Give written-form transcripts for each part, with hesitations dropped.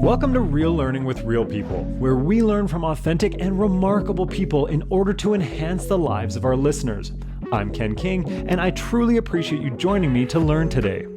Welcome to Real Learning with Real People, where we learn from authentic and remarkable people in order to enhance the lives of our listeners. I'm Ken King, and I truly appreciate you joining me to learn today.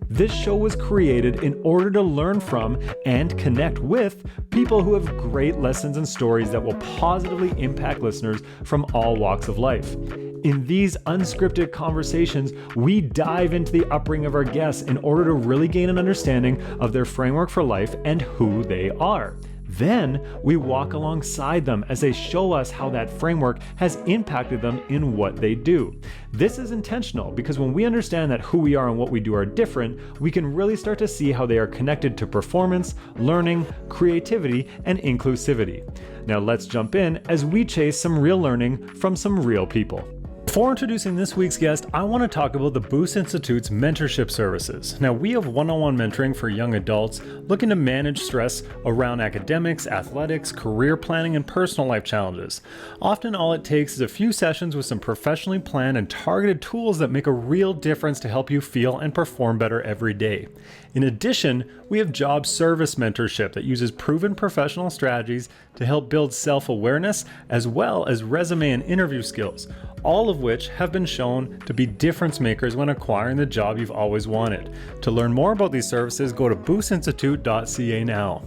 This show was created in order to learn from and connect with people who have great lessons and stories that will positively impact listeners from all walks of life. In these unscripted conversations, we dive into the upbringing of our guests in order to really gain an understanding of their framework for life and who they are. Then we walk alongside them as they show us how that framework has impacted them in what they do. This is intentional because when we understand that who we are and what we do are different, we can really start to see how they are connected to performance, learning, creativity, and inclusivity. Now let's jump in as we chase some real learning from some real people. Before introducing this week's guest, I want to talk about the Boost Institute's mentorship services. Now, we have one-on-one mentoring for young adults looking to manage stress around academics, athletics, career planning, and personal life challenges. Often all it takes is a few sessions with some professionally planned and targeted tools that make a real difference to help you feel and perform better every day. In addition, we have job service mentorship that uses proven professional strategies to help build self-awareness as well as resume and interview skills, all of which have been shown to be difference makers when acquiring the job you've always wanted. To learn more about these services, go to boostinstitute.ca now.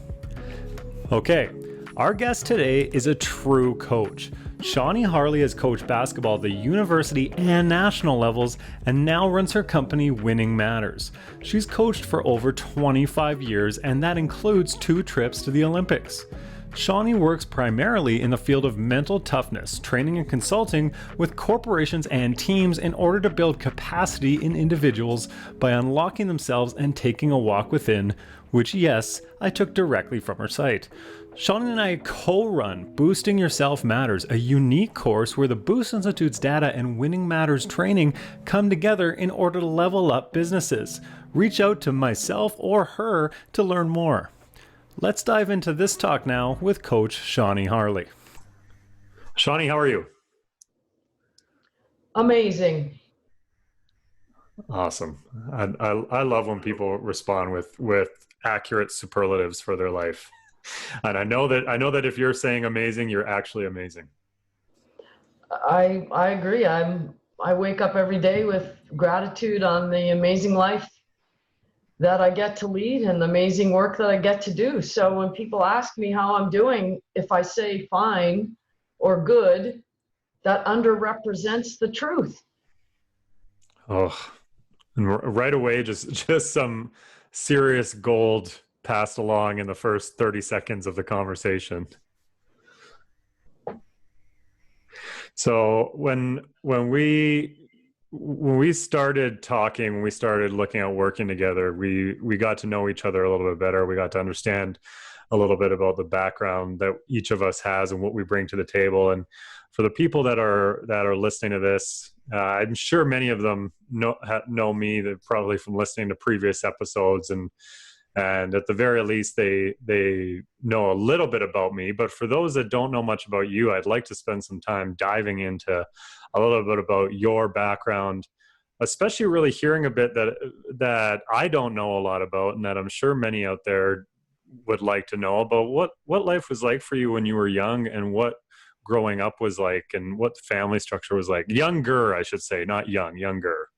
Okay, our guest today is a true coach. Shawnee Harle has coached basketball at the university and national levels and now runs her company Winning Matters. She's coached for over 25 years, and that includes 2 trips to the Olympics. Shawnee works primarily in the field of mental toughness, training and consulting with corporations and teams in order to build capacity in individuals by unlocking themselves and taking a walk within, which, yes, I took directly from her site. Shawnee and I co-run Boosting Yourself Matters, a unique course where the Boost Institute's data and Winning Matters training come together in order to level up businesses. Reach out to myself or her to learn more. Let's dive into this talk now with Coach Shawnee Harle. Shawnee, how are you? Amazing. Awesome. I love when people respond with accurate superlatives for their life. And I know that if you're saying amazing, you're actually amazing. I agree. I wake up every day with gratitude on the amazing life that I get to lead and the amazing work that I get to do. So when people ask me how I'm doing, if I say fine or good, that underrepresents the truth. Oh, and right away, just some serious gold passed along in the first 30 seconds of the conversation. So when we started talking, when we started looking at working together, we got to know each other a little bit better. We got to understand a little bit about the background that each of us has and what we bring to the table. And for the people that are listening to this, I'm sure many of them know me, probably from listening to previous episodes, and at the very least they know a little bit about me. But for those that don't know much about you, I'd like to spend some time diving into a little bit about your background, especially really hearing a bit that I don't know a lot about, and that I'm sure many out there would like to know about what life was like for you when you were young, and what growing up was like, and what family structure was like. Younger, I should say, not young, younger.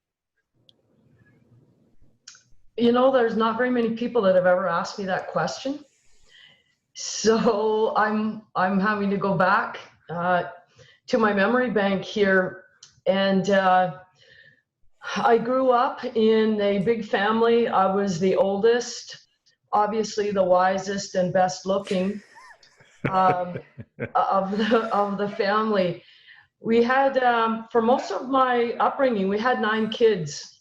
You know, there's not very many people that have ever asked me that question. So I'm having to go back to my memory bank here. And I grew up in a big family. I was the oldest, obviously the wisest and best looking of the family. We had, for most of my upbringing, we had 9 kids.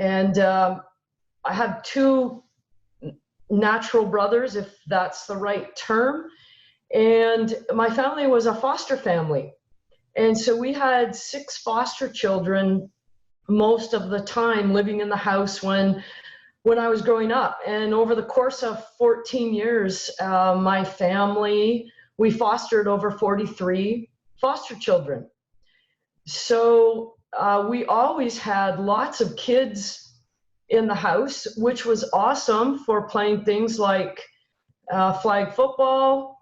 And I had 2 natural brothers, if that's the right term. And my family was a foster family. And so we had 6 foster children most of the time living in the house when I was growing up. And over the course of 14 years, my family, we fostered over 43 foster children. So we always had lots of kids in the house, which was awesome for playing things like flag football,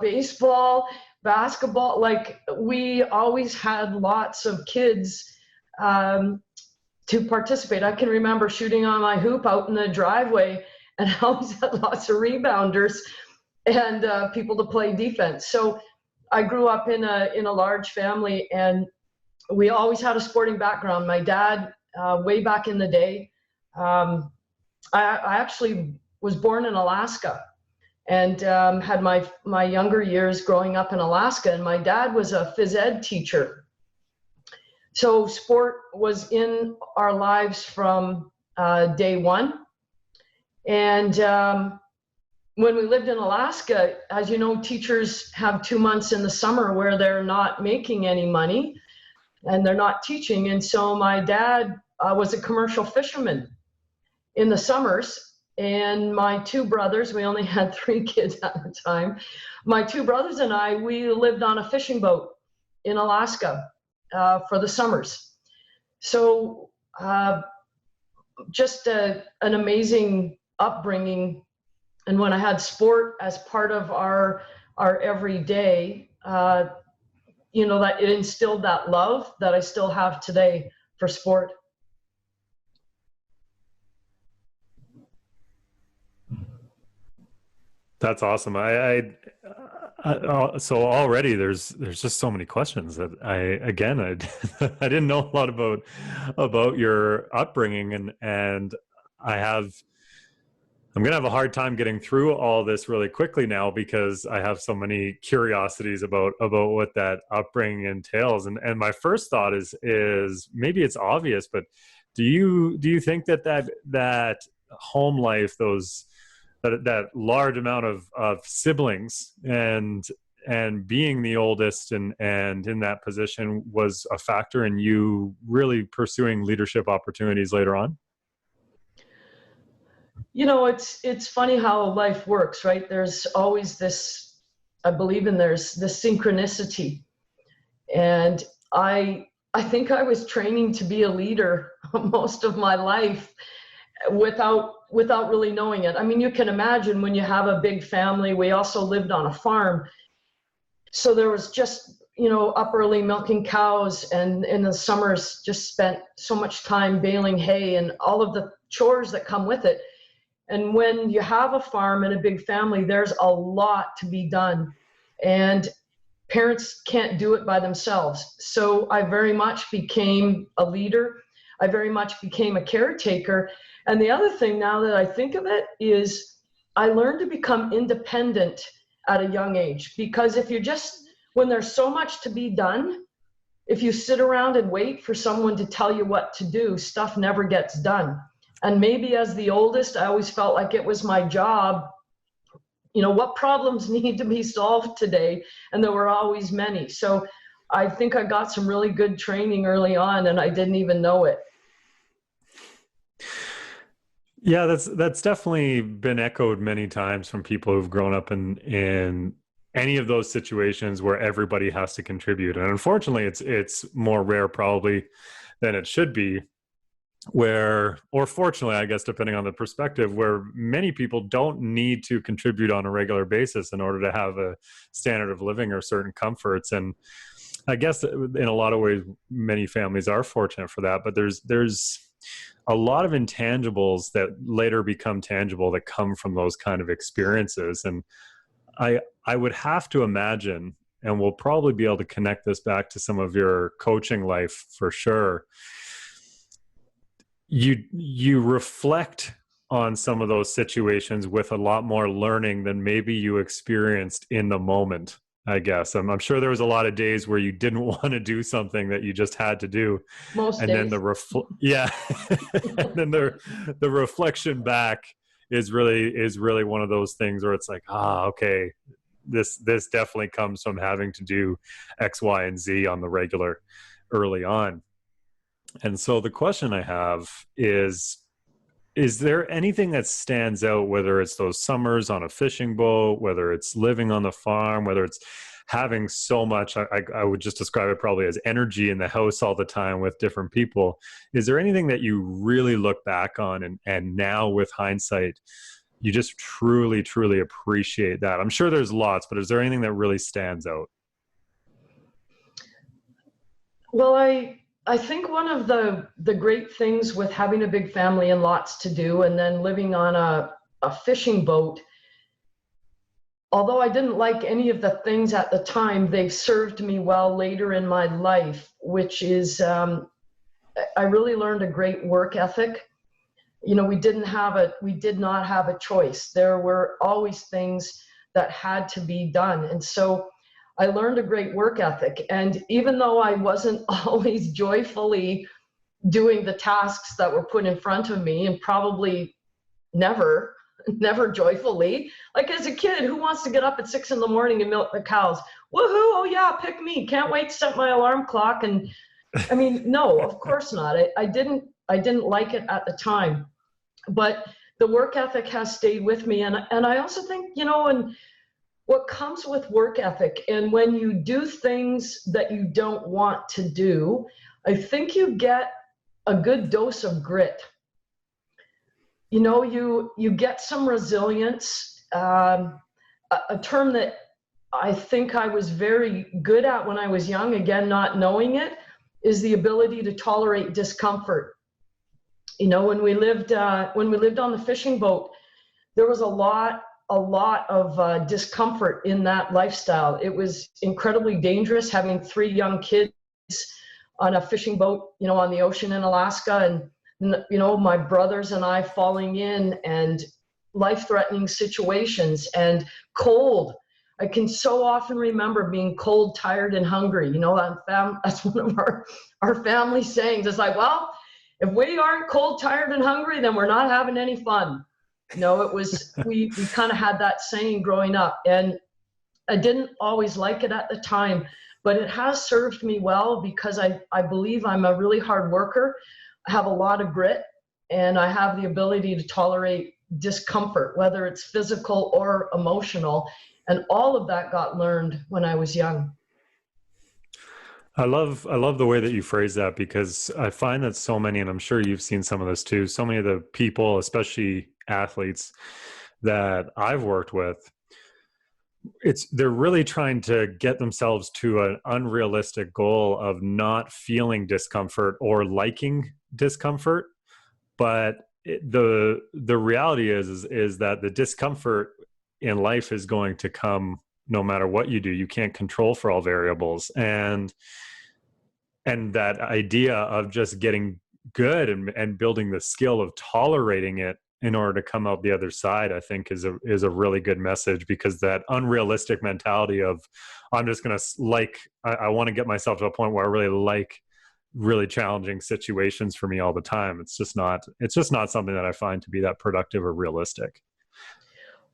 baseball, basketball. Like, we always had lots of kids to participate. I can remember shooting on my hoop out in the driveway, and I always had lots of rebounders and people to play defense. So I grew up in a large family, and we always had a sporting background. My dad, way back in the day, I actually was born in Alaska, and had my younger years growing up in Alaska, and my dad was a phys ed teacher. So sport was in our lives from day one. And when we lived in Alaska, as you know, teachers have 2 months in the summer where they're not making any money and they're not teaching. And so my dad was a commercial fisherman in the summers. And my two brothers, we only had 3 kids at the time, my 2 brothers and I, we lived on a fishing boat in Alaska for the summers. So just an amazing upbringing. And when I had sport as part of our everyday, that it instilled that love that I still have today for sport. That's awesome. So already there's just so many questions that I I didn't know a lot about your upbringing, and I'm going to have a hard time getting through all this really quickly now because I have so many curiosities about what that upbringing entails. And my first thought is maybe it's obvious, but do you think that home life, that large amount of siblings and being the oldest and in that position was a factor in you really pursuing leadership opportunities later on? It's funny how life works, right? There's always this, I believe there's this synchronicity. And I think I was training to be a leader most of my life without really knowing it. I mean, you can imagine when you have a big family. We also lived on a farm. So there was just, up early milking cows, and in the summers just spent so much time baling hay and all of the chores that come with it. And when you have a farm and a big family, there's a lot to be done. And parents can't do it by themselves. So I very much became a leader. I very much became a caretaker. And the other thing, now that I think of it, is I learned to become independent at a young age. Because when there's so much to be done, if you sit around and wait for someone to tell you what to do, stuff never gets done. And maybe as the oldest, I always felt like it was my job. What problems need to be solved today? And there were always many. So I think I got some really good training early on, and I didn't even know it. Yeah, that's definitely been echoed many times from people who've grown up in any of those situations where everybody has to contribute. And unfortunately, it's more rare probably than it should be, or fortunately, I guess, depending on the perspective, where many people don't need to contribute on a regular basis in order to have a standard of living or certain comforts. And I guess in a lot of ways, many families are fortunate for that, but there's a lot of intangibles that later become tangible that come from those kind of experiences. And I would have to imagine, and we'll probably be able to connect this back to some of your coaching life for sure, you reflect on some of those situations with a lot more learning than maybe you experienced in the moment, I guess. I'm sure there was a lot of days where you didn't want to do something that you just had to do. Most and days. Then and then the reflection back is really one of those things where it's like, okay, this definitely comes from having to do X, Y, and Z on the regular early on. And so the question I have is there anything that stands out, whether it's those summers on a fishing boat, whether it's living on the farm, whether it's having so much, I would just describe it probably as energy in the house all the time with different people. Is there anything that you really look back on and now with hindsight you just truly, truly appreciate that? I'm sure there's lots, but is there anything that really stands out? Well, I think one of the great things with having a big family and lots to do, and then living on a fishing boat, although I didn't like any of the things at the time, they've served me well later in my life, which is I really learned a great work ethic. We did not have a choice. There were always things that had to be done. And so I learned a great work ethic. And even though I wasn't always joyfully doing the tasks that were put in front of me, and probably never joyfully, like as a kid, who wants to get up at 6 a.m. and milk the cows? Woohoo, oh yeah, pick me. Can't wait to set my alarm clock. And I mean, no, of course not. I didn't like it at the time, but the work ethic has stayed with me. And I also think, and what comes with work ethic, and when you do things that you don't want to do, I think you get a good dose of grit. You get some resilience. A term that I think I was very good at when I was young, again, not knowing it, is the ability to tolerate discomfort. When we lived on the fishing boat, there was a lot of discomfort in that lifestyle. It was incredibly dangerous having 3 young kids on a fishing boat, on the ocean in Alaska, and my brothers and I falling in, and life-threatening situations, and cold. I can so often remember being cold, tired, and hungry. That's one of our family sayings. It's like, well, if we aren't cold, tired, and hungry, then we're not having any fun. It was, we kind of had that saying growing up, and I didn't always like it at the time, but it has served me well, because I believe I'm a really hard worker. I have a lot of grit, and I have the ability to tolerate discomfort, whether it's physical or emotional. And all of that got learned when I was young. I love the way that you phrase that, because I find that so many, and I'm sure you've seen some of this too, so many of the people, especially athletes that I've worked with, they're really trying to get themselves to an unrealistic goal of not feeling discomfort or liking discomfort. But the reality is that the discomfort in life is going to come no matter what you do. You can't control for all variables. And that idea of just getting good and building the skill of tolerating it in order to come out the other side, I think is a really good message, because that unrealistic mentality of, I'm just going to I want to get myself to a point where I really like really challenging situations for me all the time. It's just not something that I find to be that productive or realistic.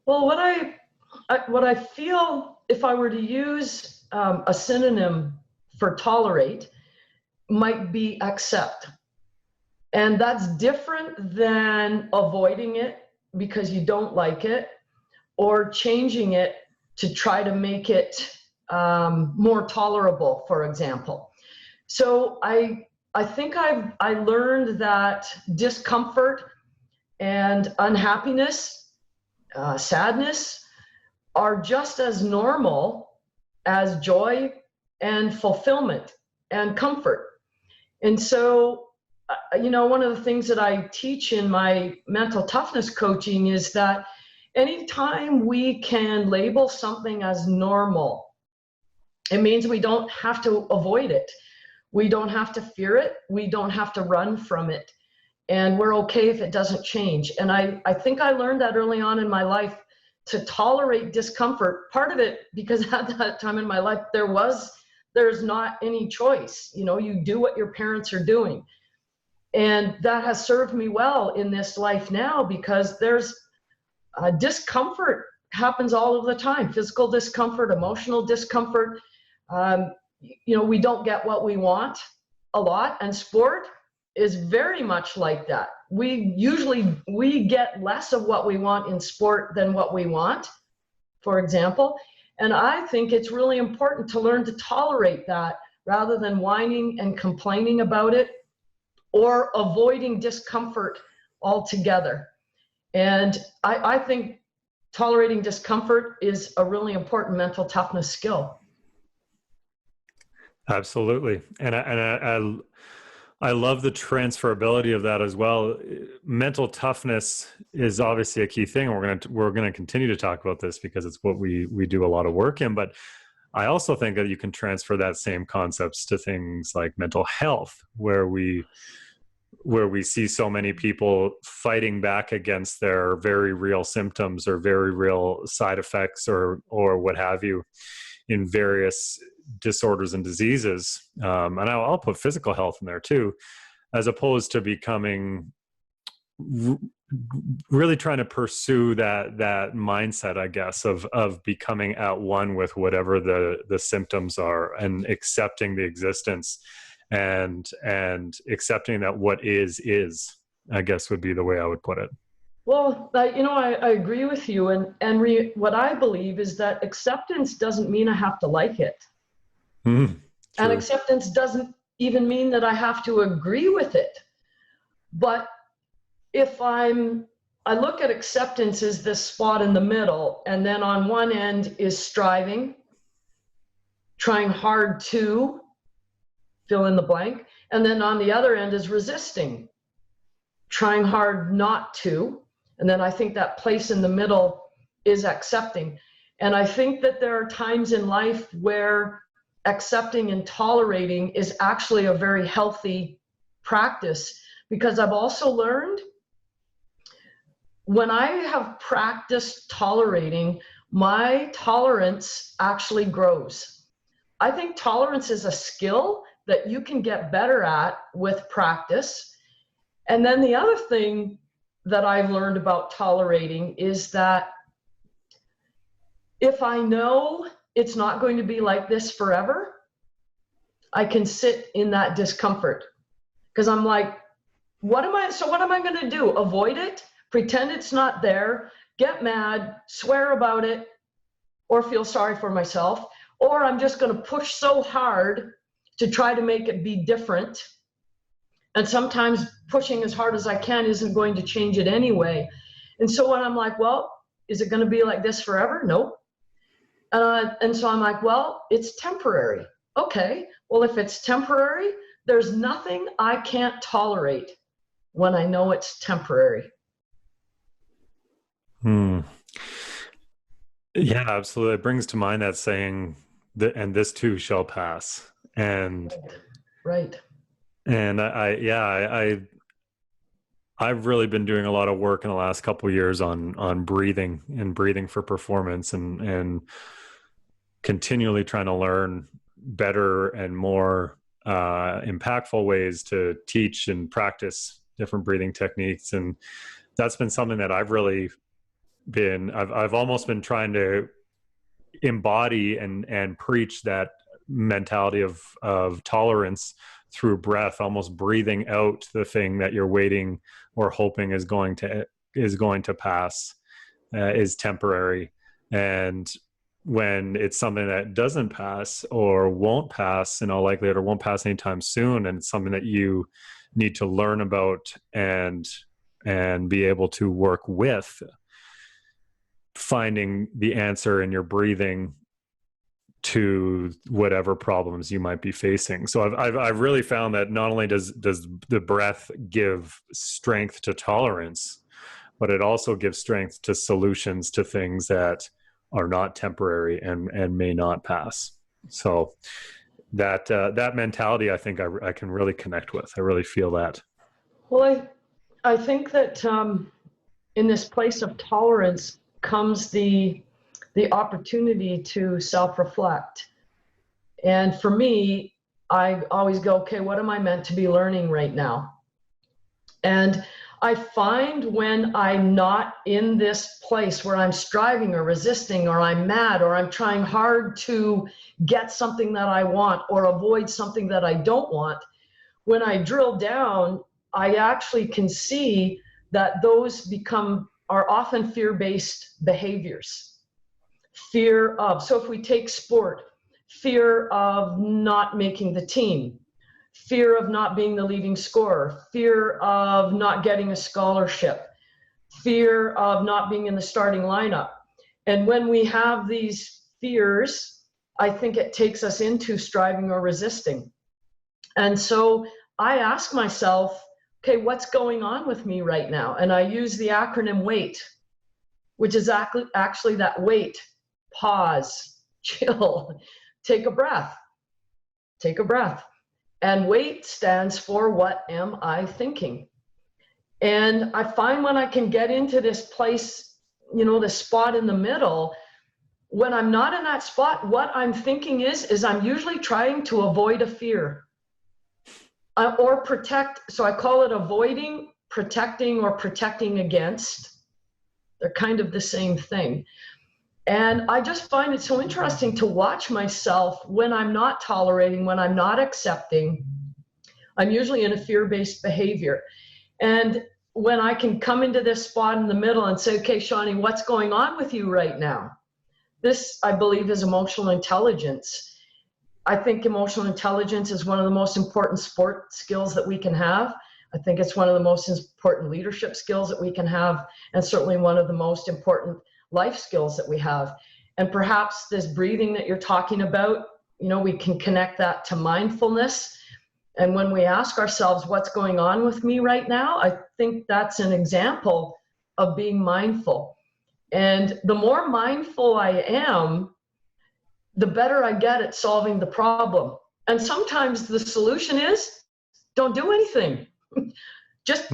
Well, what I feel, if I were to use a synonym for tolerate, might be accept. And that's different than avoiding it because you don't like it, or changing it to try to make it more tolerable, for example. So I think I learned that discomfort and unhappiness, sadness, are just as normal as joy and fulfillment and comfort. And so, one of the things that I teach in my mental toughness coaching is that anytime we can label something as normal, it means we don't have to avoid it. We don't have to fear it. We don't have to run from it. And we're okay if it doesn't change. And I think I learned that early on in my life, to tolerate discomfort. Part of it, because at that time in my life, there's not any choice. You do what your parents are doing. And that has served me well in this life now, because there's discomfort happens all of the time. Physical discomfort, emotional discomfort. We don't get what we want a lot, and sport is very much like that. We get less of what we want in sport than what we want, for example. And I think it's really important to learn to tolerate that, rather than whining and complaining about it or avoiding discomfort altogether. And I think tolerating discomfort is a really important mental toughness skill. Absolutely. And I love the transferability of that as well. Mental toughness is obviously a key thing. We're gonna continue to talk about this because it's what we do a lot of work in. But I also think that you can transfer that same concepts to things like mental health, where we see so many people fighting back against their very real symptoms or very real side effects or what have you in various disorders and diseases. And I'll put physical health in there too, as opposed to becoming really trying to pursue that mindset, I guess, of becoming at one with whatever the symptoms are, and accepting the existence and accepting that what is, I guess, would be the way I would put it. Well, I agree with you. And what I believe is that acceptance doesn't mean I have to like it. And acceptance doesn't even mean that I have to agree with it. But if I look at acceptance as this spot in the middle, and then on one end is striving, trying hard to fill in the blank. And then on the other end is resisting, trying hard not to. And then I think that place in the middle is accepting. And I think that there are times in life where accepting and tolerating is actually a very healthy practice, because I've also learned when I have practiced tolerating, my tolerance actually grows. I think tolerance is a skill that you can get better at with practice. And then the other thing that I've learned about tolerating is that if I know it's not going to be like this forever, I can sit in that discomfort. Because I'm like, what am I going to do? Avoid it? Pretend it's not there? Get mad, swear about it, or feel sorry for myself? Or I'm just going to push so hard to try to make it be different. And sometimes pushing as hard as I can isn't going to change it anyway. And so when I'm like, well, is it going to be like this forever? Nope. And so I'm like, well, it's temporary. Okay, well, if it's temporary, there's nothing I can't tolerate when I know it's temporary. Yeah, absolutely. It brings to mind that saying that, and this too shall pass. And right. And I've really been doing a lot of work in the last couple of years on breathing for performance, and continually trying to learn better and more impactful ways to teach and practice different breathing techniques. And that's been something that I've really I've almost been trying to embody and preach that mentality of tolerance through breath, almost breathing out the thing that you're waiting or hoping is going to pass, is temporary. And when it's something that doesn't pass or won't pass in all likelihood, or won't pass anytime soon, and it's something that you need to learn about and be able to work with, finding the answer in your breathing to whatever problems you might be facing. So I've really found that not only does the breath give strength to tolerance, but it also gives strength to solutions to things that are not temporary and may not pass. So that mentality, I think I can really connect with. I really feel that. Well, I think that in this place of tolerance comes the opportunity to self-reflect. And for me, I always go, okay, what am I meant to be learning right now? And I find when I'm not in this place where I'm striving or resisting, or I'm mad, or I'm trying hard to get something that I want or avoid something that I don't want, when I drill down, I actually can see that those are often fear-based behaviors. Fear of, so if we take sport, fear of not making the team, fear of not being the leading scorer, fear of not getting a scholarship, fear of not being in the starting lineup. And when we have these fears, I think it takes us into striving or resisting. And so I ask myself, okay, what's going on with me right now? And I use the acronym WAIT, which is actually that wait, pause, chill, take a breath, take a breath. And WAIT stands for what am I thinking? And I find when I can get into this place, this spot in the middle, when I'm not in that spot, what I'm thinking is I'm usually trying to avoid a fear or protect. So I call it avoiding, protecting, or protecting against. They're kind of the same thing. And I just find it so interesting to watch myself when I'm not tolerating, when I'm not accepting. I'm usually in a fear-based behavior. And when I can come into this spot in the middle and say, okay, Shawnee, what's going on with you right now? This, I believe, is emotional intelligence. I think emotional intelligence is one of the most important sport skills that we can have. I think it's one of the most important leadership skills that we can have, and certainly one of the most important life skills that we have. And perhaps this breathing that you're talking about, we can connect that to mindfulness. And when we ask ourselves, what's going on with me right now? I think that's an example of being mindful. And the more mindful I am, the better I get at solving the problem. And sometimes the solution is don't do anything. Just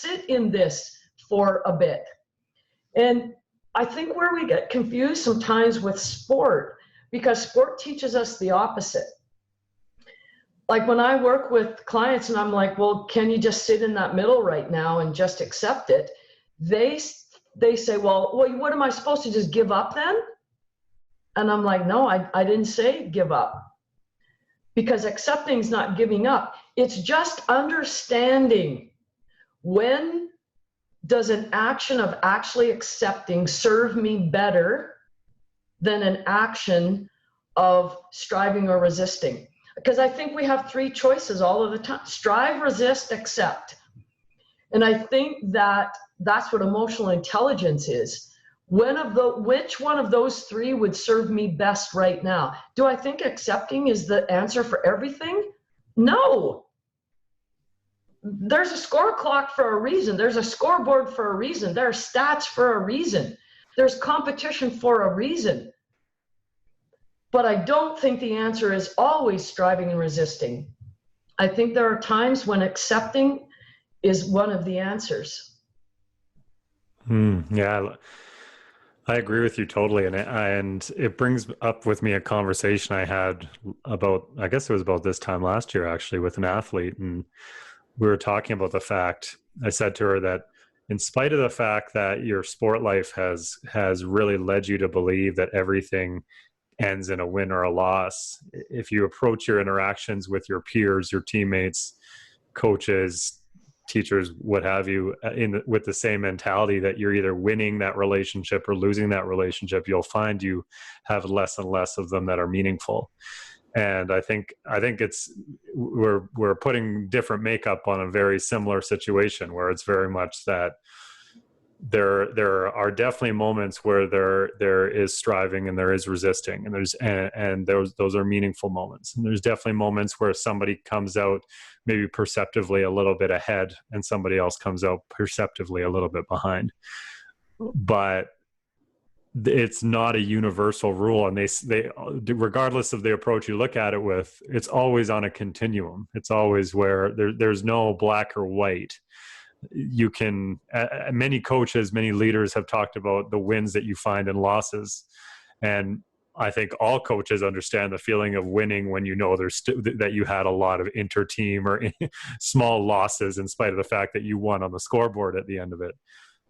sit in this for a bit. And I think where we get confused sometimes with sport, because sport teaches us the opposite. Like when I work with clients and I'm like, well, can you just sit in that middle right now and just accept it? They say, well, what am I supposed to just give up then? And I'm like, no, I didn't say give up. Because accepting is not giving up. It's just understanding when does an action of actually accepting serve me better than an action of striving or resisting. Because I think we have three choices all of the time: strive, resist, accept. And I think that that's what emotional intelligence is. Which one of those three would serve me best right now? Do I think accepting is the answer for everything? No. There's a score clock for a reason. There's a scoreboard for a reason. There are stats for a reason. There's competition for a reason. But I don't think the answer is always striving and resisting. I think there are times when accepting is one of the answers. Yeah, I agree with you totally. And it brings up with me a conversation I had about, I guess it was about this time last year, actually, with an athlete. And we were talking about the fact, I said to her that in spite of the fact that your sport life has really led you to believe that everything ends in a win or a loss, if you approach your interactions with your peers, your teammates, coaches, teachers, what have you, with the same mentality that you're either winning that relationship or losing that relationship, you'll find you have less and less of them that are meaningful. And I think it's we're putting different makeup on a very similar situation where it's very much that there are definitely moments where there is striving and there is resisting, and those are meaningful moments. And there's definitely moments where somebody comes out maybe perceptively a little bit ahead and somebody else comes out perceptively a little bit behind. But it's not a universal rule, and they regardless of the approach you look at it with, it's always on a continuum. It's always where there's no black or white. You can, many coaches, many leaders have talked about the wins that you find in losses. And I think all coaches understand the feeling of winning when you know that you had a lot of inter-team or small losses in spite of the fact that you won on the scoreboard at the end of it.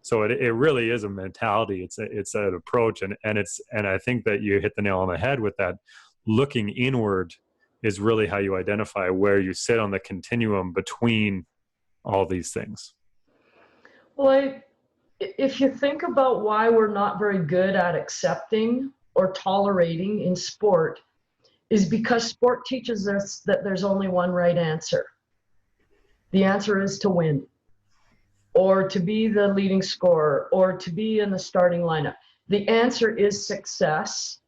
So it really is a mentality. It's an approach. And I think that you hit the nail on the head with that. Looking inward is really how you identify where you sit on the continuum between all these things. Well, if you think about why we're not very good at accepting or tolerating in sport, is because sport teaches us that there's only one right answer. The answer is to win. or to be the leading scorer, or to be in the starting lineup. The answer is success.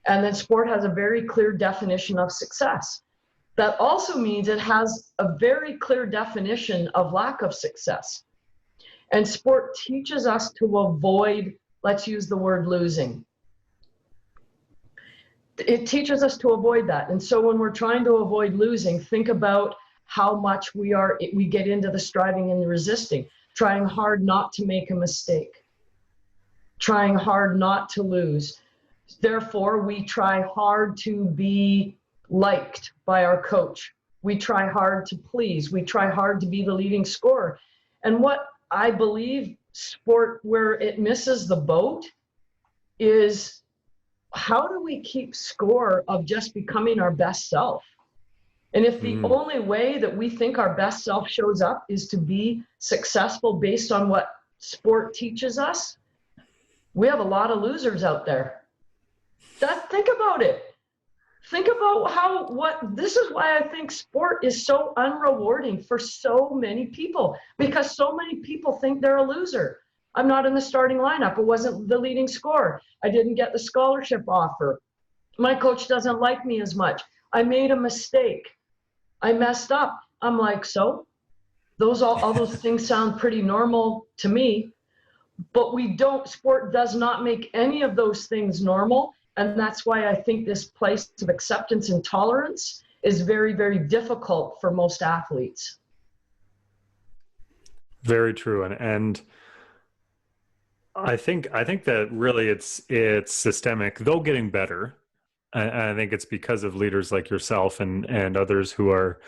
And then sport has a very clear definition of success. That also means it has a very clear definition of lack of success. And sport teaches us to avoid, let's use the word losing. It teaches us to avoid that. And so when we're trying to avoid losing, think about how much we get into the striving and the resisting, trying hard not to make a mistake, trying hard not to lose. Therefore, we try hard to be liked by our coach. We try hard to please. We try hard to be the leading scorer. And what I believe sport where it misses the boat is, how do we keep score of just becoming our best self? And if the only way that we think our best self shows up is to be successful based on what sport teaches us, we have a lot of losers out there. Think about it. Think about this is why I think sport is so unrewarding for so many people, because so many people think they're a loser. I'm not in the starting lineup. I wasn't the leading scorer. I didn't get the scholarship offer. My coach doesn't like me as much. I made a mistake. I messed up. I'm like, so? All those things sound pretty normal to me, but sport does not make any of those things normal. And that's why I think this place of acceptance and tolerance is very, very difficult for most athletes. Very true. And I think that really it's systemic, though getting better. I think it's because of leaders like yourself and others who are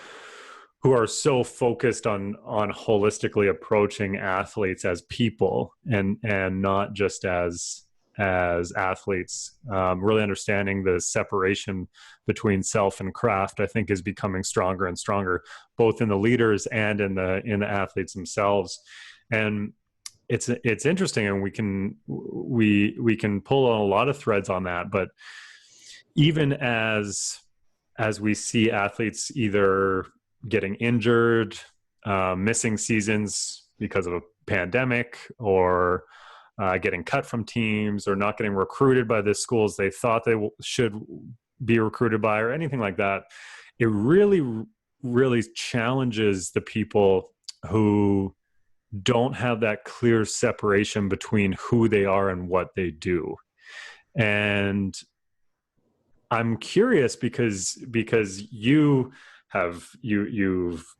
so focused on holistically approaching athletes as people and not just as athletes. Really understanding the separation between self and craft, I think, is becoming stronger and stronger, both in the leaders and in the athletes themselves. And it's interesting, and we can pull on a lot of threads on that. But even as we see athletes either getting injured, missing seasons because of a pandemic, or getting cut from teams, or not getting recruited by the schools they thought they should be recruited by, or anything like that, it really, really challenges the people who don't have that clear separation between who they are and what they do. And I'm curious because you've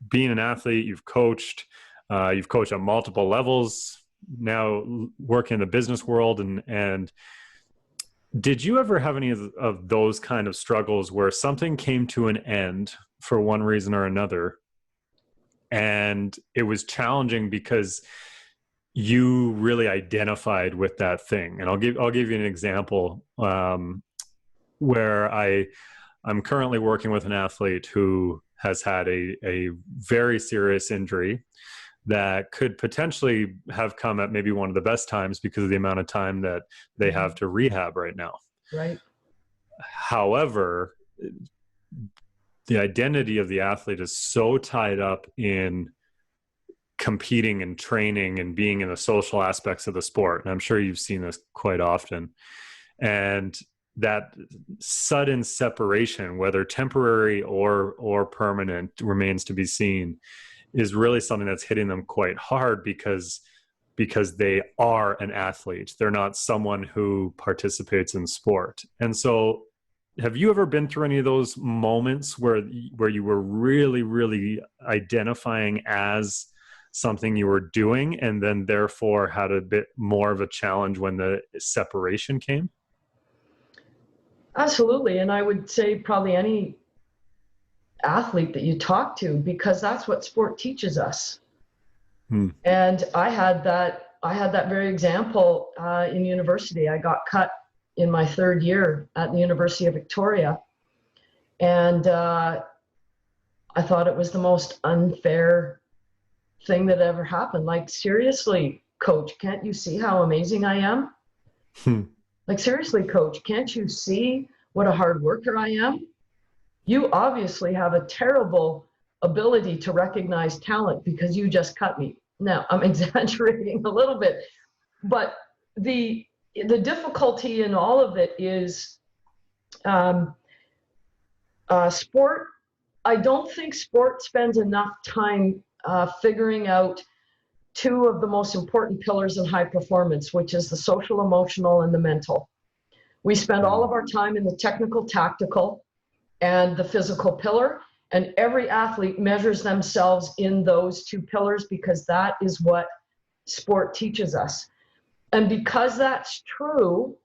been an athlete, you've coached at multiple levels, now working in the business world, and did you ever have any of those kind of struggles where something came to an end for one reason or another, and it was challenging because you really identified with that thing? And I'll give you an example where I'm currently working with an athlete who has had a very serious injury that could potentially have come at maybe one of the best times because of the amount of time that they have to rehab right now. Right. However, the identity of the athlete is so tied up in competing and training and being in the social aspects of the sport. And I'm sure you've seen this quite often. And that sudden separation, whether temporary or permanent, remains to be seen, is really something that's hitting them quite hard because they are an athlete. They're not someone who participates in sport. And so have you ever been through any of those moments where you were really, really identifying as something you were doing, and then therefore had a bit more of a challenge when the separation came? Absolutely. And I would say probably any athlete that you talk to, because that's what sport teaches us. And I had that very example in university. I got cut in my third year at the University of Victoria. And I thought it was the most unfair thing that ever happened. Like, seriously, coach, can't you see how amazing I am? Like, seriously, coach, can't you see what a hard worker I am? You obviously have a terrible ability to recognize talent because you just cut me. Now, I'm exaggerating a little bit, but the difficulty in all of it is sport. I don't think sport spends enough time figuring out two of the most important pillars in high performance, which is the social, emotional, and the mental. We spend all of our time in the technical, tactical, and the physical pillar, and every athlete measures themselves in those two pillars because that is what sport teaches us. And because that's true,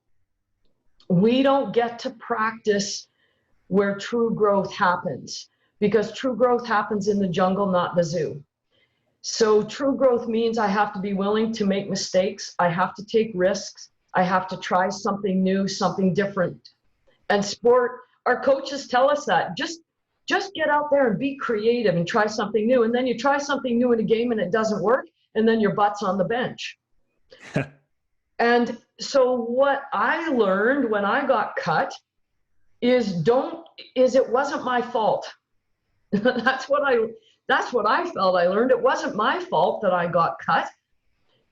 we don't get to practice where true growth happens, because true growth happens in the jungle, not the zoo. So true growth means I have to be willing to make mistakes. I have to take risks. I have to try something new, something different. And sport, our coaches tell us that. Just get out there and be creative and try something new. And then you try something new in a game and it doesn't work, and then your butt's on the bench. And so what I learned when I got cut is it wasn't my fault. That's what I felt. I learned it wasn't my fault that I got cut.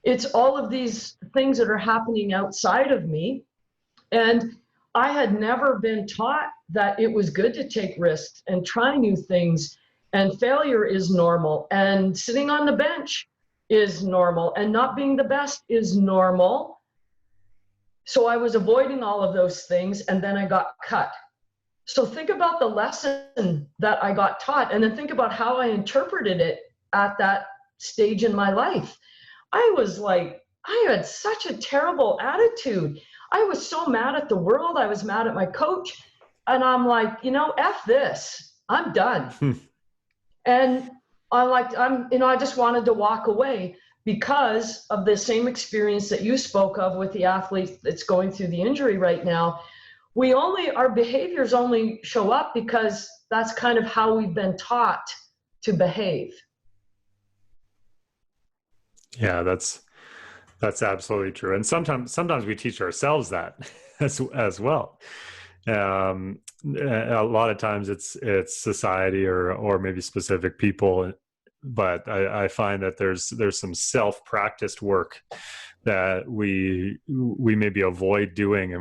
It's all of these things that are happening outside of me. And I had never been taught that it was good to take risks and try new things, and failure is normal, and sitting on the bench is normal, and not being the best is normal. So I was avoiding all of those things, and then I got cut. So think about the lesson that I got taught, and then think about how I interpreted it at that stage in my life. I had such a terrible attitude. I was so mad at the world. I was mad at my coach. And I'm like, F this. I'm done. And I just wanted to walk away because of the same experience that you spoke of with the athlete that's going through the injury right now. Our behaviors only show up because that's kind of how we've been taught to behave. Yeah, that's absolutely true. And sometimes we teach ourselves that as well. A lot of times it's society or maybe specific people, but I find that there's some self-practiced work that we maybe avoid doing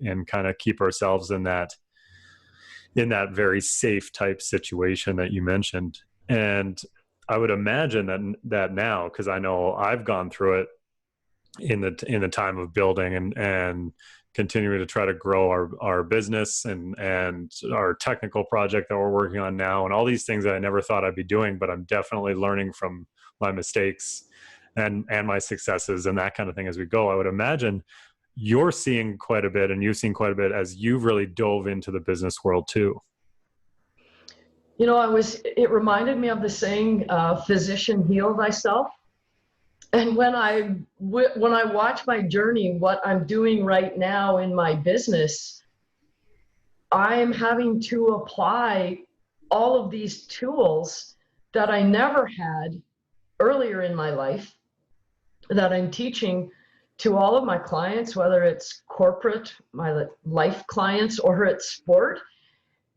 and kind of keep ourselves in that very safe type situation that you mentioned. And I would imagine that now, because I know I've gone through it in the time of building and continuing to try to grow our business and our technical project that we're working on now, and all these things that I never thought I'd be doing, but I'm definitely learning from my mistakes and my successes and that kind of thing as we go. I would imagine you're seeing quite a bit, and you've seen quite a bit as you've really dove into the business world too. It reminded me of the saying, physician, heal thyself. And when I watch my journey, what I'm doing right now in my business, I'm having to apply all of these tools that I never had earlier in my life, that I'm teaching to all of my clients, whether it's corporate, my life clients, or it's sport.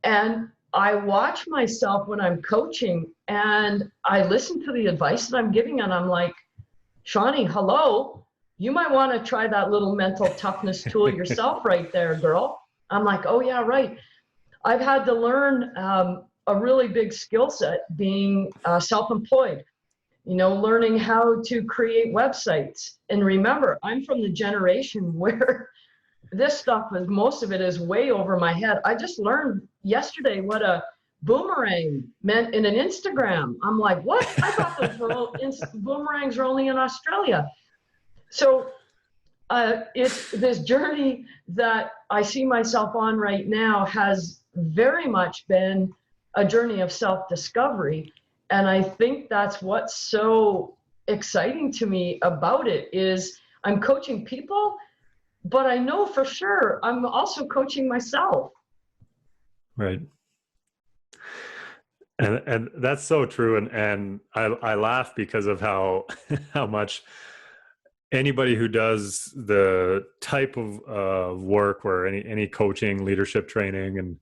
And I watch myself when I'm coaching, and I listen to the advice that I'm giving, and I'm like, Shawnee, hello, you might want to try that little mental toughness tool yourself right there, girl. I'm like, oh yeah, right. I've had to learn a really big skill set being self-employed, learning how to create websites. And remember, I'm from the generation where this stuff, most of it is way over my head. I just learned yesterday what a boomerang meant in an Instagram. I'm like, what? I thought those boomerangs are only in Australia. So it's this journey that I see myself on right now has very much been a journey of self-discovery. And I think that's what's so exciting to me about it is I'm coaching people, but I know for sure I'm also coaching myself. Right. And that's so true. And I laugh because of how much anybody who does the type of work where any coaching, leadership training,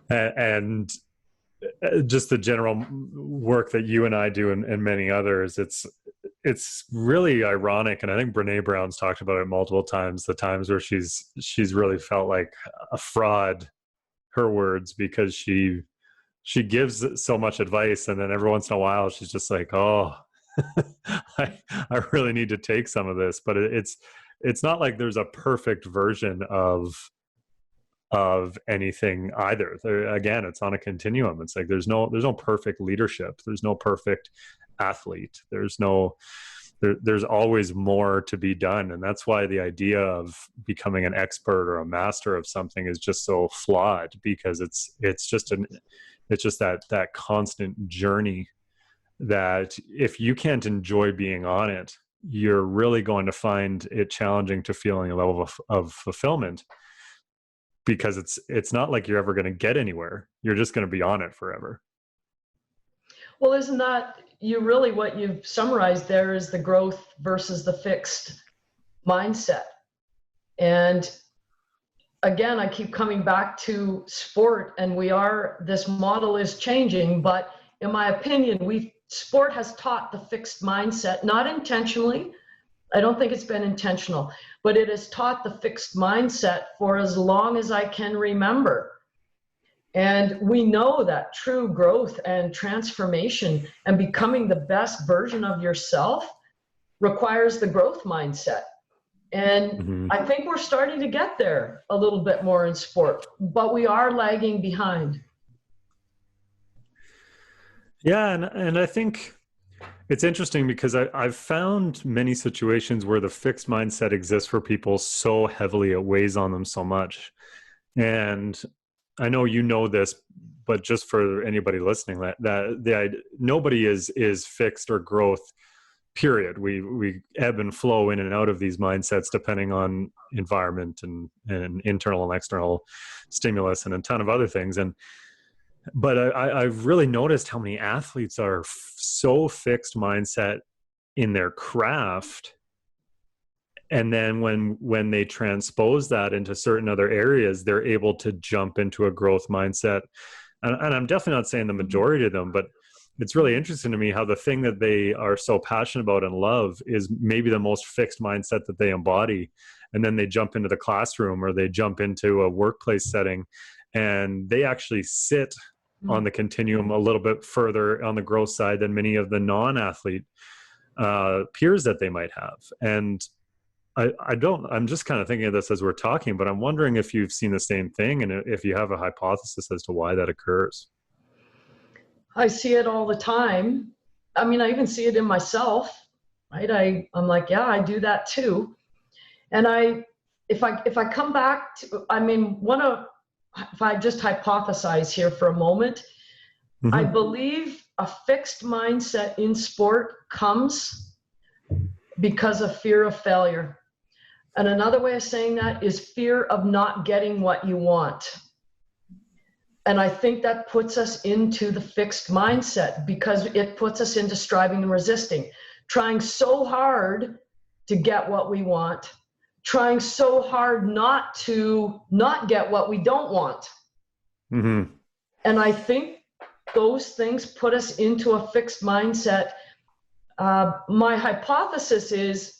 and just the general work that you and I do and many others, it's really ironic. And I think Brene Brown's talked about it multiple times, the times where she's really felt like a fraud, her words, because she gives so much advice, and then every once in a while she's just like, oh, I really need to take some of this. But it's not like there's a perfect version of anything either. Again, it's on a continuum. It's like there's no perfect leadership. There's no perfect athlete. There's always more to be done. And that's why the idea of becoming an expert or a master of something is just so flawed, because it's just that constant journey that if you can't enjoy being on it, you're really going to find it challenging to feeling a level of fulfillment, because it's not like you're ever going to get anywhere. You're just going to be on it forever. Well, isn't that what you've summarized there is the growth versus the fixed mindset? And again, I keep coming back to sport, and this model is changing, but in my opinion, sport has taught the fixed mindset, not intentionally. I don't think it's been intentional, but it has taught the fixed mindset for as long as I can remember. And we know that true growth and transformation and becoming the best version of yourself requires the growth mindset. And I think we're starting to get there a little bit more in sport, but we are lagging behind. Yeah, and I think it's interesting because I've found many situations where the fixed mindset exists for people so heavily, it weighs on them so much. And I know you know this, but just for anybody listening, that nobody is fixed or growth, period. We ebb and flow in and out of these mindsets depending on environment and internal and external stimulus and a ton of other things. But I've really noticed how many athletes are so fixed mindset in their craft. And then when they transpose that into certain other areas, they're able to jump into a growth mindset. And I'm definitely not saying the majority of them, but it's really interesting to me how the thing that they are so passionate about and love is maybe the most fixed mindset that they embody. And then they jump into the classroom or they jump into a workplace setting, and they actually sit on the continuum a little bit further on the growth side than many of the non-athlete peers that they might have. And I'm just kind of thinking of this as we're talking, but I'm wondering if you've seen the same thing and if you have a hypothesis as to why that occurs. I see it all the time. I mean, I even see it in myself, right? I'm like, yeah, I do that too. And if I come back to, I mean, if I just hypothesize here for a moment, I believe a fixed mindset in sport comes because of fear of failure. And another way of saying that is fear of not getting what you want. And I think that puts us into the fixed mindset because it puts us into striving and resisting, trying so hard to get what we want, trying so hard not to not get what we don't want. And I think those things put us into a fixed mindset. My hypothesis is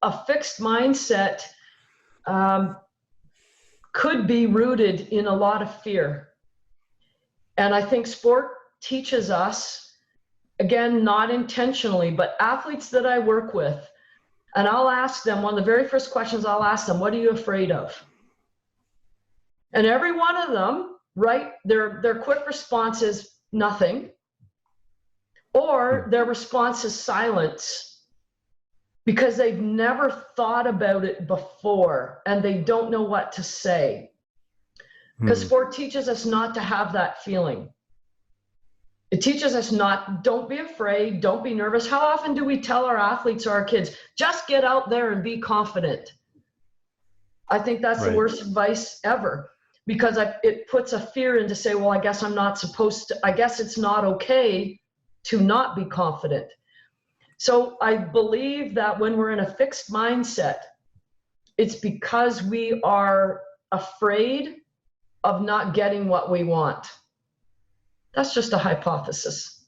a fixed mindset could be rooted in a lot of fear. And I think sport teaches us, again, not intentionally, but athletes that I work with, and I'll ask them, one of the very first questions I'll ask them, what are you afraid of? And every one of them, right, their quick response is nothing, or their response is silence, because they've never thought about it before and they don't know what to say. Because sport teaches us not to have that feeling. It teaches us don't be afraid, don't be nervous. How often do we tell our athletes or our kids, just get out there and be confident? I think that's the worst advice ever, because it puts a fear into say, well, I guess I'm not supposed to, I guess it's not okay to not be confident. So I believe that when we're in a fixed mindset, it's because we are afraid of not getting what we want. That's just a hypothesis.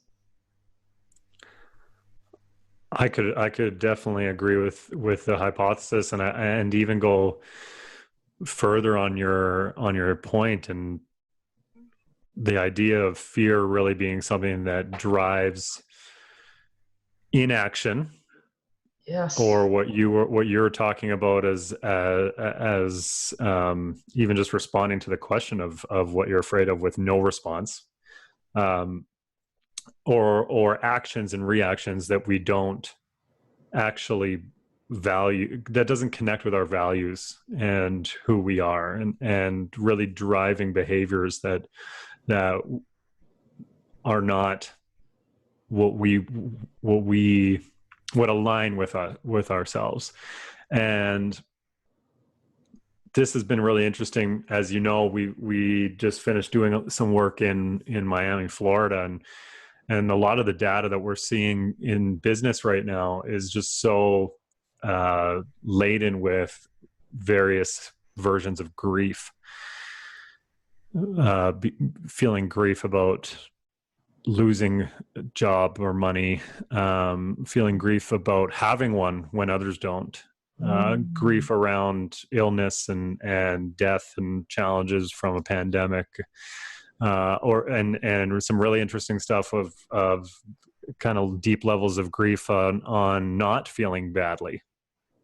I could definitely agree with the hypothesis, and even go further on your point, and the idea of fear really being something that drives inaction. Yes. Or what you're talking about as even just responding to the question of what you're afraid of with no response, or actions and reactions that we don't actually value, that doesn't connect with our values and who we are, and really driving behaviors that are not what align with ourselves. And this has been really interesting. As you know, we just finished doing some work in Miami, Florida, and a lot of the data that we're seeing in business right now is just so laden with various versions of grief, feeling grief about losing a job or money, feeling grief about having one when others don't, grief around illness and death and challenges from a pandemic, and some really interesting stuff of kind of deep levels of grief on not feeling badly.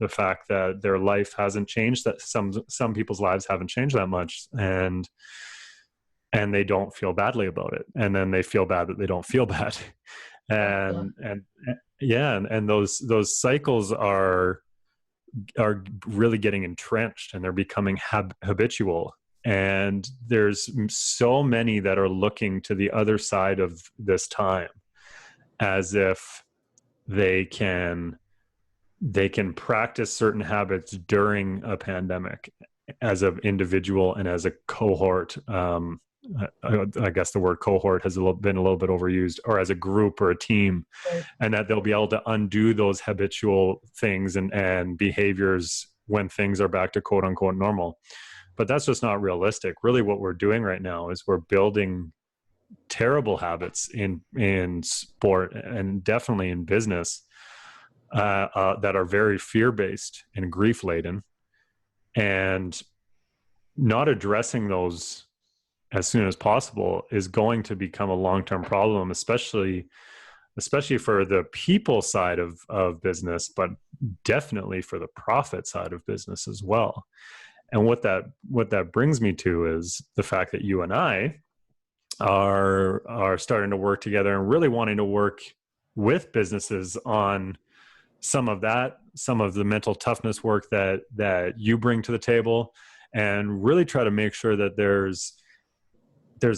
The fact that their life hasn't changed, that some people's lives haven't changed that much, and they don't feel badly about it, and then they feel bad that they don't feel bad, and those cycles are really getting entrenched, and they're becoming habitual. And there's so many that are looking to the other side of this time as if they can practice certain habits during a pandemic as an individual and as a cohort. I guess the word cohort has been a little bit overused, or as a group or a team, Right. And that they'll be able to undo those habitual things and behaviors when things are back to quote unquote normal. But that's just not realistic. Really, what we're doing right now is we're building terrible habits in sport and definitely in business that are very fear-based and grief-laden, and not addressing those as soon as possible is going to become a long-term problem, especially for the people side of business, but definitely for the profit side of business as well. And what that brings me to is the fact that you and I are starting to work together and really wanting to work with businesses on some of the mental toughness work that you bring to the table, and really try to make sure that there's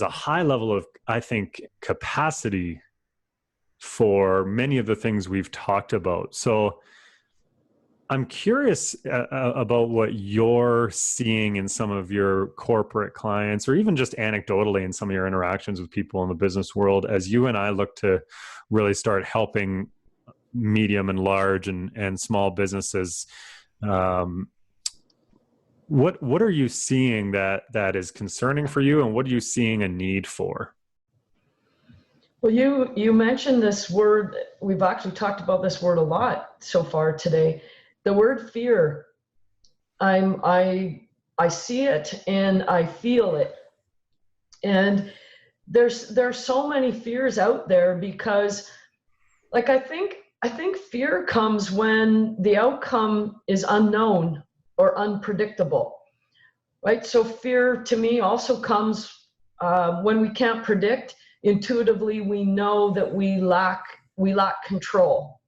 a high level of, I think, capacity for many of the things we've talked about. So I'm curious about what you're seeing in some of your corporate clients, or even just anecdotally in some of your interactions with people in the business world, as you and I look to really start helping medium and large and small businesses. What are you seeing that is concerning for you, and what are you seeing a need for? Well, you mentioned this word. We've actually talked about this word a lot so far today. The word fear. I see it and I feel it. And there's so many fears out there because, like, I think fear comes when the outcome is unknown or unpredictable, right? So fear to me also comes when we can't predict. Intuitively, we know that we lack control.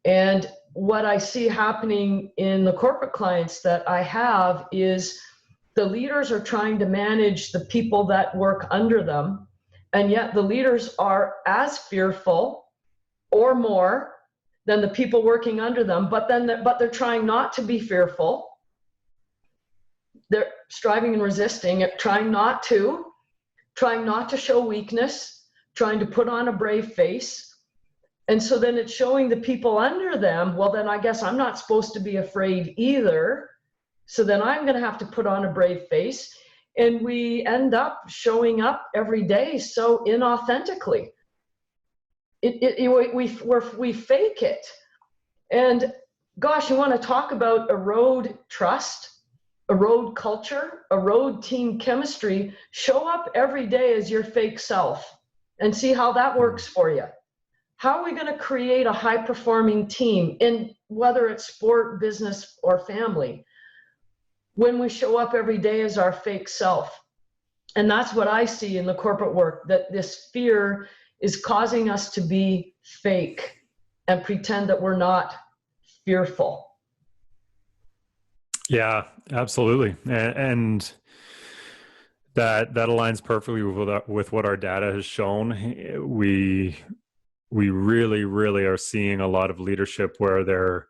And what I see happening in the corporate clients that I have is the leaders are trying to manage the people that work under them, and yet the leaders are as fearful or more than the people working under them, but they're trying not to be fearful. They're striving and resisting it, trying not to show weakness, trying to put on a brave face. And so then it's showing the people under them, well, then I guess I'm not supposed to be afraid either. So then I'm going to have to put on a brave face. And we end up showing up every day so inauthentically. We fake it. And gosh, you want to talk about erode trust, erode culture, erode team chemistry. Show up every day as your fake self and see how that works for you. How are we going to create a high-performing team, in whether it's sport, business, or family, when we show up every day as our fake self? And that's what I see in the corporate work, that this fear is causing us to be fake and pretend that we're not fearful. Yeah, absolutely. And that aligns perfectly with what our data has shown. We really are seeing a lot of leadership where they're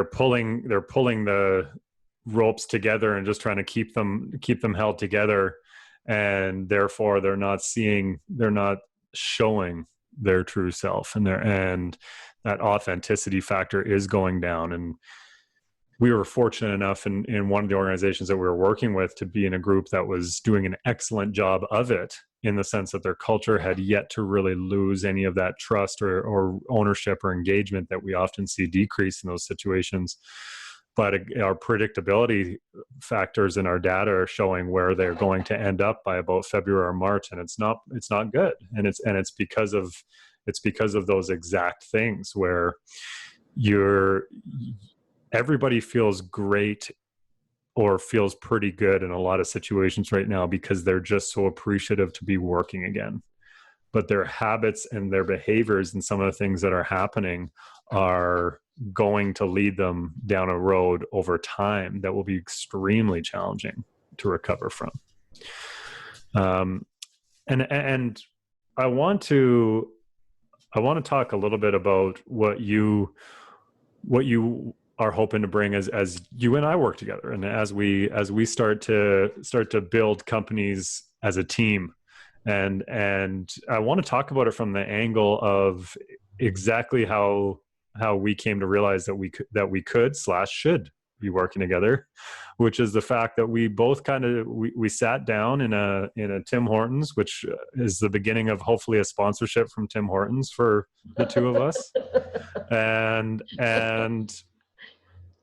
pulling the ropes together and just trying to keep them held together, and therefore they're not showing their true self, and that authenticity factor is going down. And we were fortunate enough in one of the organizations that we were working with to be in a group that was doing an excellent job of it, in the sense that their culture had yet to really lose any of that trust or ownership or engagement that we often see decrease in those situations. But our predictability factors in our data are showing where they're going to end up by about February or March, and it's not good. And it's because of those exact things where everybody feels great or feels pretty good in a lot of situations right now because they're just so appreciative to be working again. But their habits and their behaviors and some of the things that are happening are going to lead them down a road over time that will be extremely challenging to recover from. And I want to talk a little bit about what you are hoping to bring as you and I work together, and as we start to build companies as a team. And I want to talk about it from the angle of exactly how we came to realize that we should be working together, which is the fact that we both we sat down in a Tim Hortons, which is the beginning of hopefully a sponsorship from Tim Hortons for the two of us. And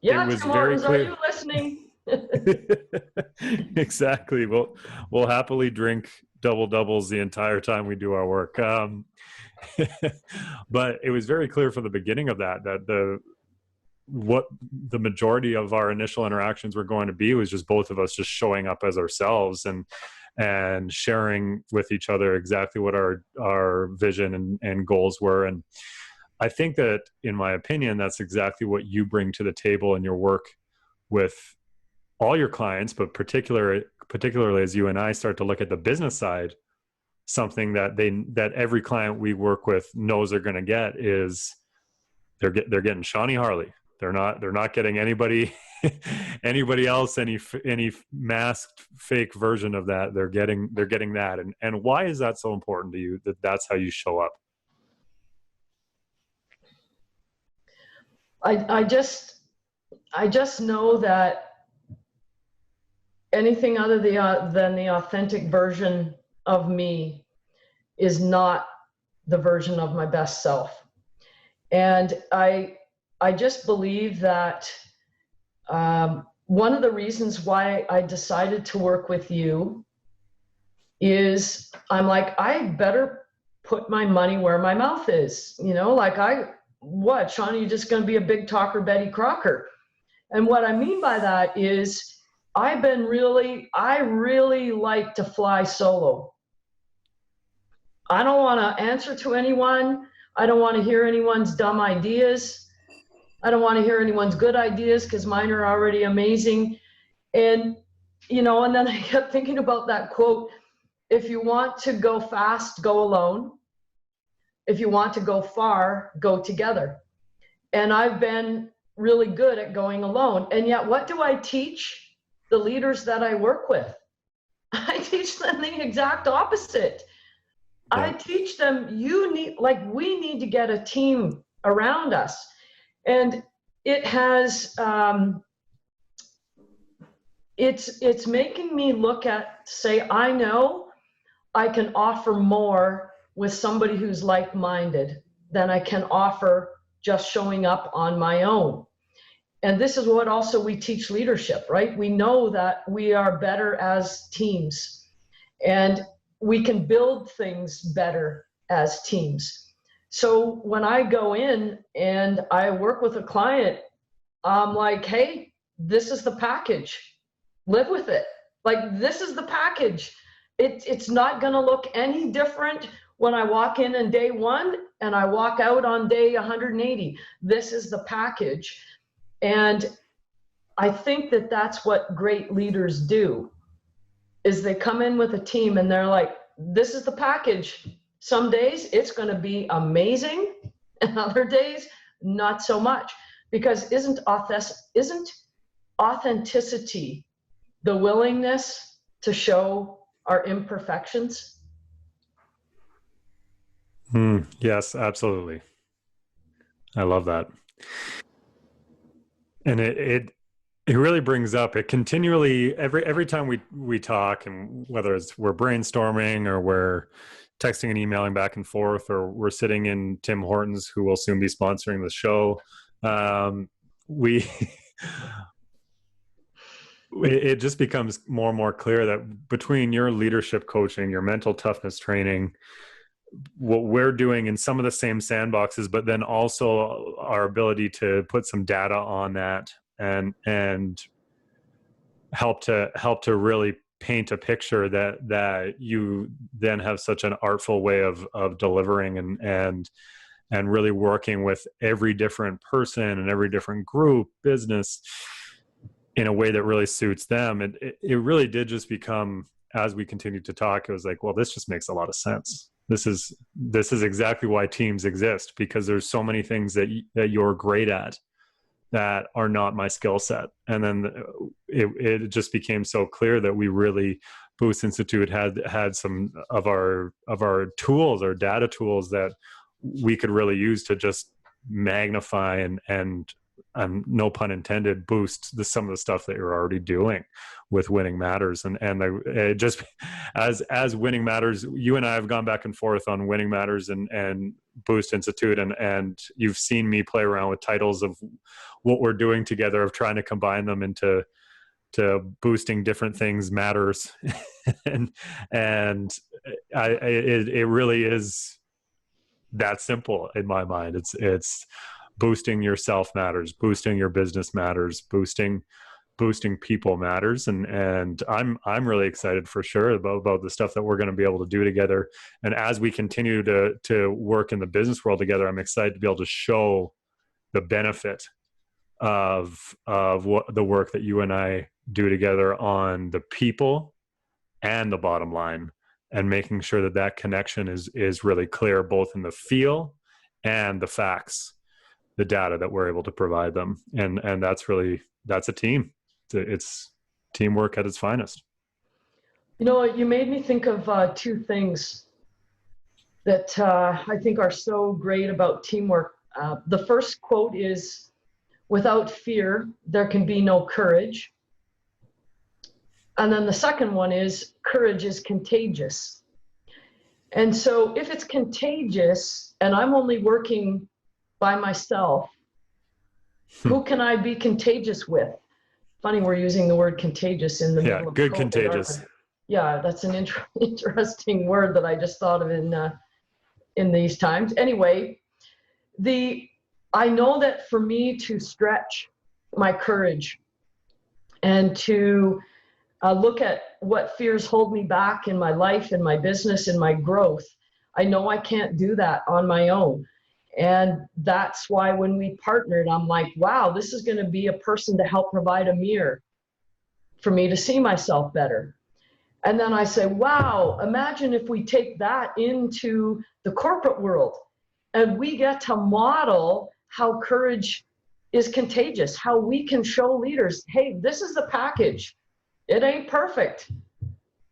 yeah, it was Tim very Hortons, clear. are you listening? Exactly. We'll happily drink doubles the entire time we do our work. But it was very clear from the beginning of that what the majority of our initial interactions were going to be was just both of us just showing up as ourselves and sharing with each other exactly what our vision and goals were. And I think that, in my opinion, that's exactly what you bring to the table in your work with all your clients, but particularly as you and I start to look at the business side. Something that every client we work with knows they're going to get is they're getting Shawnee Harle. They're not getting anybody else, any masked fake version of that. They're getting that. And why is that so important to you, that's how you show up? I just know that anything other than the authentic version of me is not the version of my best self. And I just believe that one of the reasons why I decided to work with you is I'm like, I better put my money where my mouth is. Like Shawnee, you're just going to be a big talker, Betty Crocker. And what I mean by that is I really like to fly solo. I don't want to answer to anyone. I don't want to hear anyone's dumb ideas. I don't want to hear anyone's good ideas because mine are already amazing. And then I kept thinking about that quote, if you want to go fast, go alone. If you want to go far, go together. And I've been really good at going alone. And yet, what do I teach the leaders that I work with? I teach them the exact opposite. Yeah. I teach them, we need to get a team around us. And it has it's making me look at, say, I know I can offer more with somebody who's like-minded than I can offer just showing up on my own. And this is what also we teach leadership, right? We know that we are better as teams, and we can build things better as teams. So when I go in and I work with a client, I'm like, hey, this is the package. Live with it. Like, this is the package. It's not going to look any different when I walk in on day one and I walk out on day 180. This is the package. And I think that that's what great leaders do, is they come in with a team and they're like, this is the package. Some days it's going to be amazing, and other days not so much. Because isn't authenticity the willingness to show our imperfections? Yes, absolutely. I love that. And it really brings up, it continually, every time we talk, and whether it's we're brainstorming or we're texting and emailing back and forth, or we're sitting in Tim Hortons, who will soon be sponsoring the show, we it just becomes more and more clear that between your leadership coaching, your mental toughness training, what we're doing in some of the same sandboxes, but then also our ability to put some data on that and help to really paint a picture that you then have such an artful way of delivering and really working with every different person and every different group, business, in a way that really suits them. It really did just become, as we continued to talk, it was like, well, this just makes a lot of sense. This is exactly why teams exist, because there's so many things that you're great at that are not my skill set. And then it just became so clear that we really, Boost Institute had some of our tools, our data tools, that we could really use to just magnify and no pun intended, boost some of the stuff that you're already doing with Winning Matters. And it just, as Winning Matters, you and I have gone back and forth on Winning Matters and Boost Institute, and you've seen me play around with titles of what we're doing together, of trying to combine them into boosting different things matters. and it really is that simple in my mind. It's boosting yourself matters, boosting your business matters, boosting people matters. And I'm really excited for sure about the stuff that we're going to be able to do together. And as we continue to work in the business world together, I'm excited to be able to show the benefit of what the work that you and I do together on the people and the bottom line, and making sure that connection is really clear, both in the feel and the facts, the data that we're able to provide them. And that's a team. It's teamwork at its finest. You know what, you made me think of two things that I think are so great about teamwork. The first quote is, "Without fear, there can be no courage." And then the second one is, "Courage is contagious." And so if it's contagious and I'm only working by myself, who can I be contagious with? Funny, we're using the word contagious in the middle of good COVID, contagious. Yeah, that's an interesting word that I just thought of in these times. Anyway, I know that for me to stretch my courage and to look at what fears hold me back in my life, in my business, in my growth, I know I can't do that on my own. And that's why when we partnered, I'm like, wow, this is going to be a person to help provide a mirror for me to see myself better. And then I say, wow, imagine if we take that into the corporate world and we get to model how courage is contagious, how we can show leaders, hey, this is the package. It ain't perfect.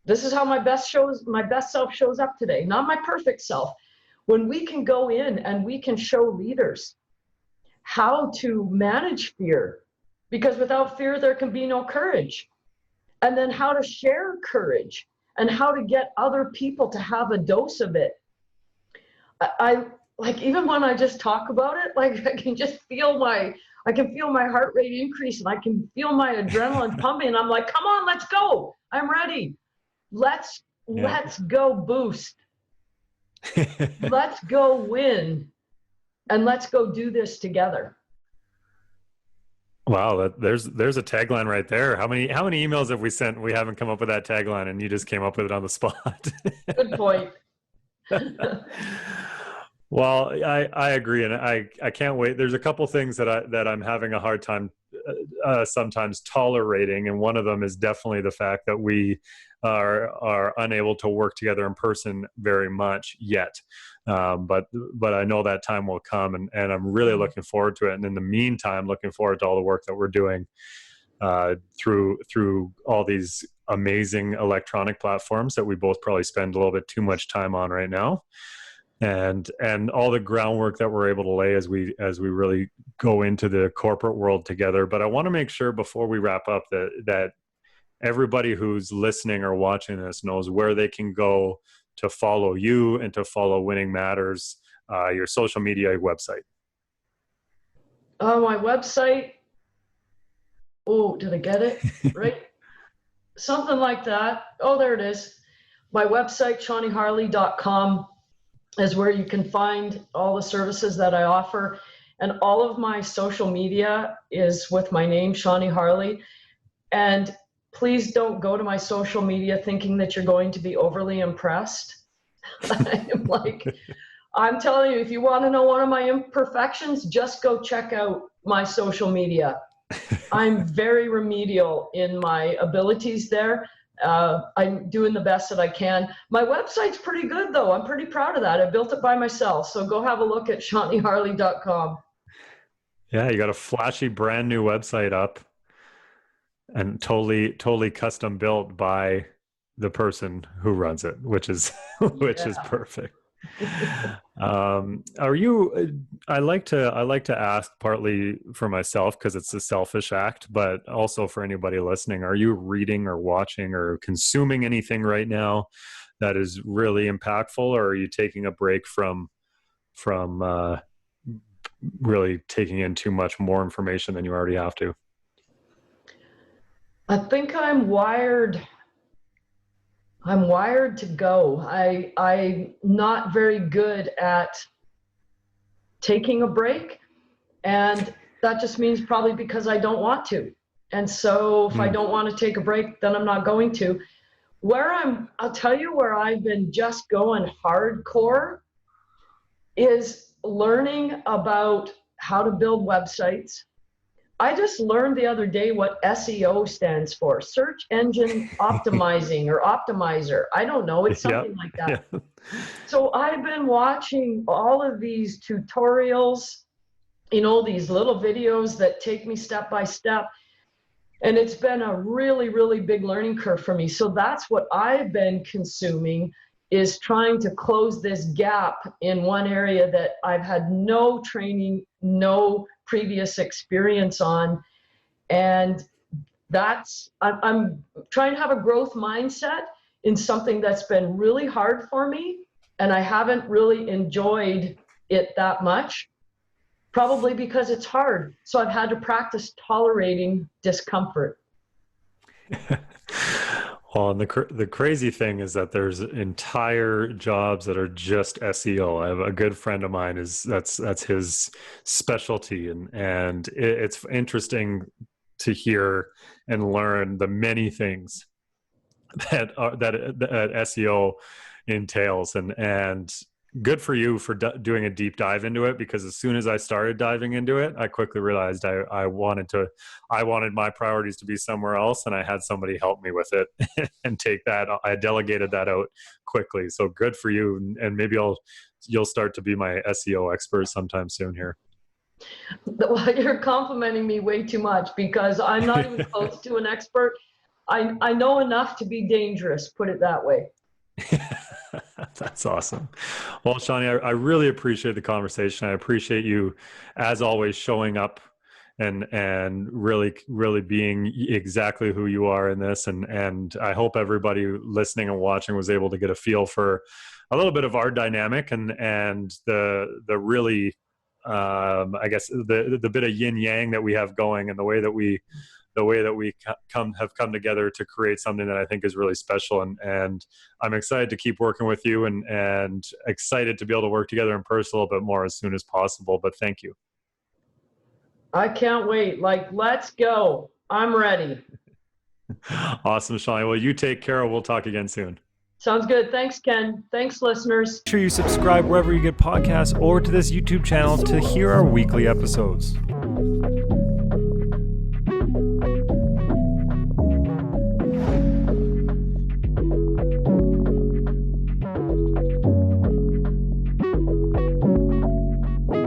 This is how my best self shows up today, not my perfect self. When we can go in and we can show leaders how to manage fear, because without fear, there can be no courage. and then how to share courage and how to get other people to have a dose of it. I like, even when I just talk about it, like I can feel my heart rate increase, and I can feel my adrenaline pumping. And I'm like, come on, let's go. I'm ready. Let's go boost. Let's go win. And let's go do this together. Wow, there's a tagline right there. How many emails have we sent? We haven't come up with that tagline, and you just came up with it on the spot. Good point. Well, I agree, and I can't wait. There's a couple things that I'm having a hard time sometimes tolerating, and one of them is definitely the fact that we are unable to work together in person very much yet. But I know that time will come, and I'm really looking forward to it. And in the meantime, looking forward to all the work that we're doing through all these amazing electronic platforms that we both probably spend a little bit too much time on right now. And all the groundwork that we're able to lay as we really go into the corporate world together. But I want to make sure before we wrap up that everybody who's listening or watching this knows where they can go to follow you and to follow Winning Matters, your social media, website. My website. Oh, did I get it right? Something like that. Oh, there it is. My website, ShawneeHarle.com, is where you can find all the services that I offer. And all of my social media is with my name, Shawnee Harle. And please don't go to my social media thinking that you're going to be overly impressed. I'm telling you, if you want to know one of my imperfections, just go check out my social media. I'm very remedial in my abilities there. I'm doing the best that I can. My website's pretty good, though. I'm pretty proud of that. I built it by myself. So go have a look at ShawneeHarle.com. Yeah, you got a flashy brand new website up and totally custom built by the person who runs it, which is perfect. Are you, I like to ask, partly for myself because it's a selfish act, but also for anybody listening, are you reading or watching or consuming anything right now that is really impactful, or are you taking a break from really taking in too much more information than you already have to? I think I'm wired to go. I'm not very good at taking a break, and that just means probably because I don't want to. And so if I don't want to take a break, then I'm not going to. I'll tell you where I've been just going hardcore is learning about how to build websites. I just learned the other day what SEO stands for, search engine optimizing or optimizer. I don't know, it's something like that. Yeah. So I've been watching all of these tutorials, these little videos that take me step by step. And it's been a really, really big learning curve for me. So that's what I've been consuming, is trying to close this gap in one area that I've had no training, no previous experience on. And I'm trying to have a growth mindset in something that's been really hard for me, and I haven't really enjoyed it that much, probably because it's hard. So I've had to practice tolerating discomfort. Well, and the crazy thing is that there's entire jobs that are just SEO. I have a good friend of mine that's his specialty, and it's interesting to hear and learn the many things that SEO entails, and good for you for doing a deep dive into it, because as soon as I started diving into it, I quickly realized I wanted my priorities to be somewhere else, and I had somebody help me with it and take that. I delegated that out quickly. So good for you, and maybe you'll start to be my SEO expert sometime soon here. Well, you're complimenting me way too much, because I'm not even close to an expert. I know enough to be dangerous, put it that way. That's awesome. Well, Shawnee, I really appreciate the conversation. I appreciate you, as always, showing up and really being exactly who you are in this. And I hope everybody listening and watching was able to get a feel for a little bit of our dynamic and the really, I guess the bit of yin yang that we have going, and the way that we have come together to create something that I think is really special. And I'm excited to keep working with you, and excited to be able to work together in person a little bit more as soon as possible. But thank you. I can't wait. Let's go. I'm ready. Awesome, Shawnee. Well, you take care. We'll talk again soon. Sounds good. Thanks, Ken. Thanks, listeners. Make sure you subscribe wherever you get podcasts or to this YouTube channel to hear our weekly episodes.